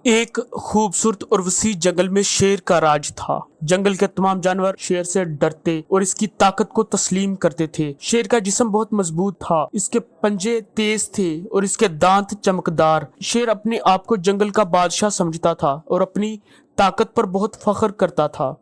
एक खूबसूरत और वसी जंगल में शेर का राज था। जंगल के तमाम जानवर शेर से डरते और इसकी ताकत को तस्लीम करते थे। शेर का जिस्म बहुत मजबूत था, इसके पंजे तेज थे और इसके दांत चमकदार। शेर अपने आप को जंगल का बादशाह समझता था और अपनी ताकत पर बहुत फख्र करता था।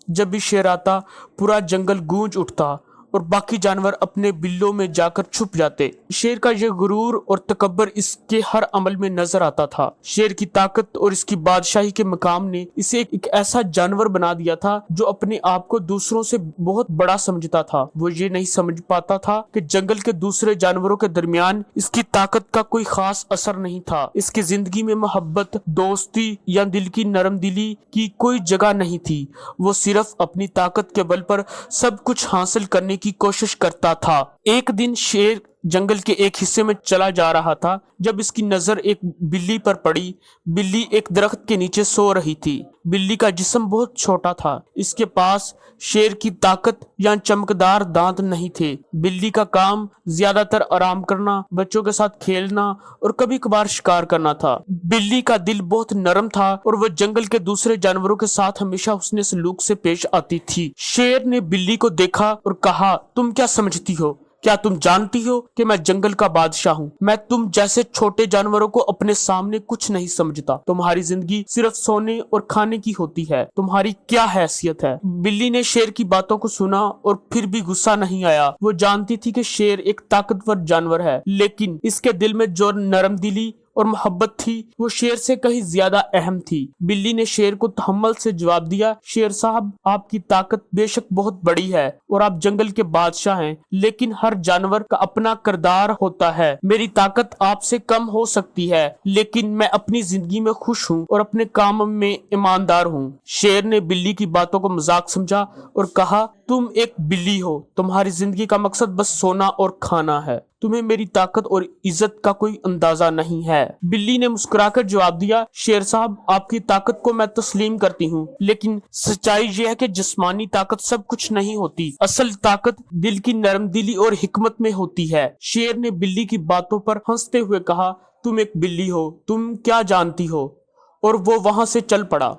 जब भी शेर आता, पूरा जंगल गूंज उठता और बाकी जानवर अपने बिल्लों में जाकर छुप जाते। शेर का यह गुरूर और तकब्बर इसके हर अमल में नजर आता था। शेर की ताकत और इसकी बादशाही के मकाम ने इसे एक ऐसा जानवर बना दिया था जो अपने आप को दूसरों से बहुत बड़ा समझता था। वो ये नहीं समझ पाता था कि जंगल के दूसरे जानवरों के दरमियान इसकी ताकत का कोई खास असर नहीं था। इसकी जिंदगी में मोहब्बत, दोस्ती या दिल की नरम दिली की कोई जगह नहीं थी। वो सिर्फ अपनी ताकत के बल पर सब कुछ हासिल करने की कोशिश करता था। एक दिन शेर जंगल के एक हिस्से में चला जा रहा था जब इसकी नजर एक बिल्ली पर पड़ी। बिल्ली एक दरख्त के नीचे सो रही थी। बिल्ली का जिस्म बहुत छोटा था, इसके पास शेर की ताकत या चमकदार दांत नहीं थे। बिल्ली का काम ज्यादातर आराम करना, बच्चों के साथ खेलना और कभी कभार शिकार करना था। बिल्ली का दिल बहुत नरम था और वह जंगल के दूसरे जानवरों के साथ हमेशा हुस्न सलूक से पेश आती थी। शेर ने बिल्ली को देखा और कहा, तुम क्या समझती हो? क्या तुम जानती हो कि मैं जंगल का बादशाह हूँ? मैं तुम जैसे छोटे जानवरों को अपने सामने कुछ नहीं समझता। तुम्हारी जिंदगी सिर्फ सोने और खाने की होती है। तुम्हारी क्या हैसियत है? बिल्ली ने शेर की बातों को सुना और फिर भी गुस्सा नहीं आया। वो जानती थी कि शेर एक ताकतवर जानवर है, लेकिन इसके दिल में जो नरम दिली और मोहब्बत थी वो शेर से कहीं ज्यादा अहम थी। बिल्ली ने शेर को तहम्मुल से जवाब दिया, शेर साहब, आपकी ताकत बेशक बहुत बड़ी है और आप जंगल के बादशाह हैं, लेकिन हर जानवर का अपना किरदार होता है। मेरी ताकत आपसे कम हो सकती है, लेकिन मैं अपनी जिंदगी में खुश हूँ और अपने काम में ईमानदार हूँ। शेर ने बिल्ली की बातों को मजाक समझा और कहा, तुम एक बिल्ली हो, तुम्हारी जिंदगी का मकसद बस सोना और खाना है। तुम्हें मेरी ताकत और इज्जत का कोई अंदाजा नहीं है। बिल्ली ने मुस्कुराकर जवाब दिया, शेर साहब, आपकी ताकत को मैं तस्लीम करती हूँ, लेकिन सच्चाई यह है कि जिस्मानी ताकत सब कुछ नहीं होती। असल ताकत दिल की नरम दिली और हिकमत में होती है। शेर ने बिल्ली की बातों पर हंसते हुए कहा, तुम एक बिल्ली हो, तुम क्या जानती हो? और वो वहां से चल पड़ा।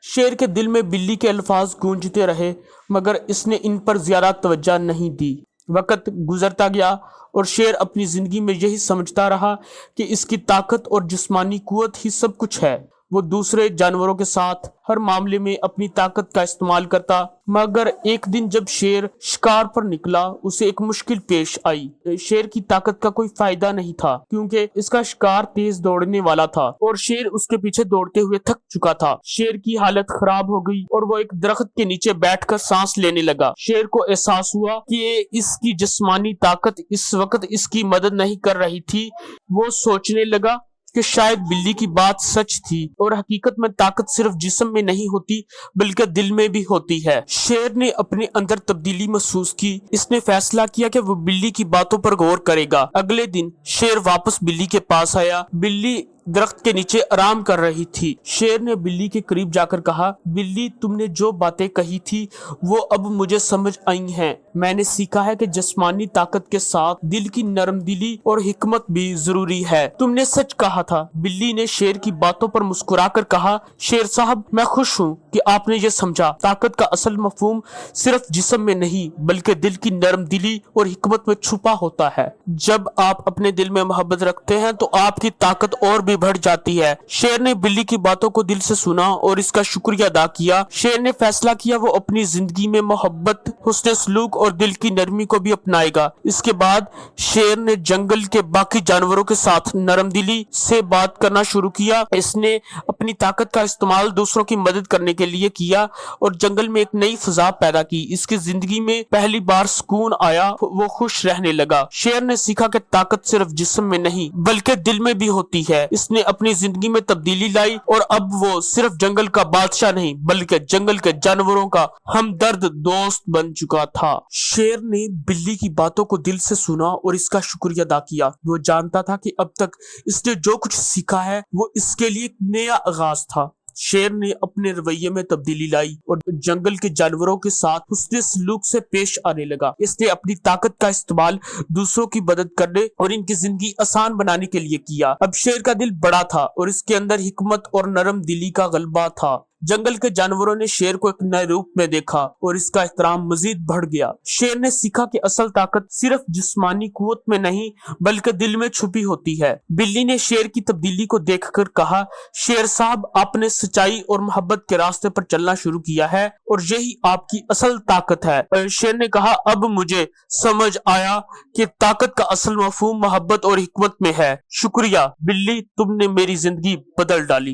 शेर के दिल में बिल्ली के अल्फाज गूंजते रहे, मगर इसने इन पर ज्यादा तवज्जो नहीं दी। वक्त गुजरता गया और शेर अपनी जिंदगी में यही समझता रहा कि इसकी ताकत और जिस्मानी कुव्वत ही सब कुछ है। वो दूसरे जानवरों के साथ हर मामले में अपनी ताकत का इस्तेमाल करता, मगर एक दिन जब शेर शिकार पर निकला, उसे एक मुश्किल पेश आई। शेर की ताकत का कोई फायदा नहीं था, क्योंकि इसका शिकार तेज दौड़ने वाला था और शेर उसके पीछे दौड़ते हुए थक चुका था। शेर की हालत खराब हो गई और वो एक दरख्त के नीचे बैठकर सांस लेने लगा। शेर को एहसास हुआ कि इसकी जिस्मानी ताकत इस वक्त इसकी मदद नहीं कर रही थी। वो सोचने लगा कि शायद बिल्ली की बात सच थी और हकीकत में ताकत सिर्फ जिस्म में नहीं होती बल्कि दिल में भी होती है। शेर ने अपने अंदर तब्दीली महसूस की। इसने फैसला किया कि वो बिल्ली की बातों पर गौर करेगा। अगले दिन शेर वापस बिल्ली के पास आया। बिल्ली दरख्त के नीचे आराम कर रही थी। शेर ने बिल्ली के करीब जाकर कहा, बिल्ली, तुमने जो बातें कही थी वो अब मुझे समझ आई हैं। मैंने सीखा है कि जिस्मानी ताकत के साथ दिल की नरम दिली और हिकमत भी जरूरी है। तुमने सच कहा था। बिल्ली ने शेर की बातों पर मुस्कुराकर कहा, शेर साहब, मैं खुश हूँ कि आपने ये समझा। ताकत का असल मफहूम सिर्फ जिस्म में नहीं बल्कि दिल की नरम दिली और हिकमत में छुपा होता है। जब आप अपने दिल में मोहब्बत रखते हैं तो आपकी ताकत और भी बढ़ जाती है। शेर ने बिल्ली की बातों को दिल से सुना और इसका शुक्रिया अदा किया। शेर ने फैसला किया वो अपनी जिंदगी में मोहब्बत, हुस्न सलूक और दिल की नरमी को भी अपनाएगा। इसके बाद शेर ने जंगल के बाकी जानवरों के साथ नरम दिली से बात करना शुरू किया। इसने अपनी ताकत का इस्तेमाल दूसरों की मदद करने के लिए किया और जंगल में एक नई फिजा पैदा की। इसकी जिंदगी में पहली बार सुकून आया, वो खुश रहने लगा। शेर ने सीखा कि ताकत सिर्फ जिस्म में नहीं बल्कि दिल में भी होती है। इसने अपनी जिंदगी में तब्दीली लाई और अब वो सिर्फ जंगल का बादशाह नहीं बल्कि जंगल के जानवरों का हमदर्द दोस्त बन चुका था। शेर ने बिल्ली की बातों को दिल से सुना और इसका शुक्रिया अदा किया। वो जानता था कि अब तक इसने जो कुछ सीखा है वो इसके लिए एक नया आगाज था। شیر نے اپنے رویے میں تبدیلی لائی اور جنگل کے جانوروں کے ساتھ حسن سلوک سے پیش آنے لگا۔ اس نے اپنی طاقت کا استعمال دوسروں کی مدد کرنے اور ان کی زندگی آسان بنانے کے لیے کیا۔ اب شیر کا دل بڑا تھا اور اس کے اندر حکمت اور نرم دلی کا غلبہ تھا۔ جنگل کے جانوروں نے شیر کو ایک نئے روپ میں دیکھا اور اس کا احترام مزید بڑھ گیا۔ شیر نے سیکھا کہ اصل طاقت صرف جسمانی قوت میں نہیں بلکہ دل میں چھپی ہوتی ہے۔ بلی نے شیر کی تبدیلی کو دیکھ کر کہا، شیر صاحب، آپ نے سچائی اور محبت کے راستے پر چلنا شروع کیا ہے اور یہی آپ کی اصل طاقت ہے۔ شیر نے کہا، اب مجھے سمجھ آیا کہ طاقت کا اصل مفہوم محبت اور حکمت میں ہے۔ شکریہ بلی، تم نے میری زندگی بدل ڈالی۔